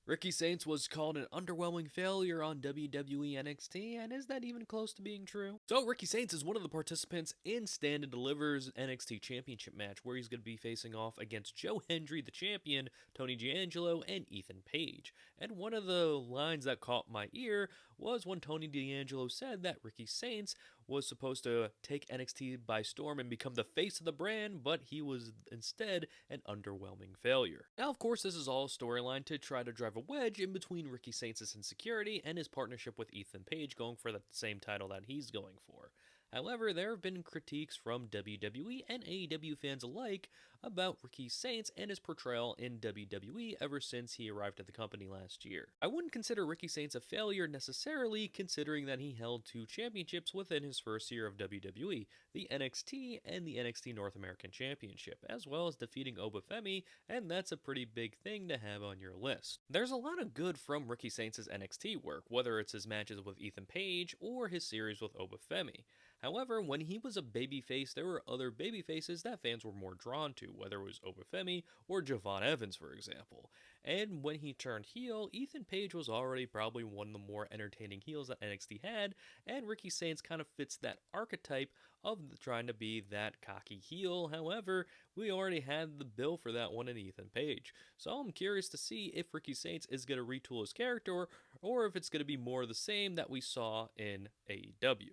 Ricky Saints was called an underwhelming failure on WWE NXT, and is that even close to being true? So, Ricky Saints is one of the participants in Stand and Deliver's NXT Championship match, where he's going to be facing off against Joe Hendry, the champion, Tony D'Angelo, and Ethan Page. And one of the lines that caught my ear was when Tony D'Angelo said that Ricky Saints was supposed to take NXT by storm and become the face of the brand, but he was instead an underwhelming failure. Now, of course, this is all storyline to try to drive a wedge in between Ricky Saints' insecurity and his partnership with Ethan Page going for the same title that he's going for. However, there have been critiques from WWE and AEW fans alike about Ricky Saints and his portrayal in WWE ever since he arrived at the company last year. I wouldn't consider Ricky Saints a failure necessarily, considering that he held two championships within his first year of WWE, the NXT and the NXT North American Championship, as well as defeating Obafemi, and that's a pretty big thing to have on your list. There's a lot of good from Ricky Saints' NXT work, whether it's his matches with Ethan Page or his series with Obafemi. However, when he was a babyface, there were other babyfaces that fans were more drawn to, whether it was Obafemi or Javon Evans, for example. And when he turned heel, Ethan Page was already probably one of the more entertaining heels that NXT had, and Ricky Saints kind of fits that archetype of trying to be that cocky heel. However, we already had the bill for that one in Ethan Page. So I'm curious to see if Ricky Saints is going to retool his character, or if it's going to be more of the same that we saw in AEW.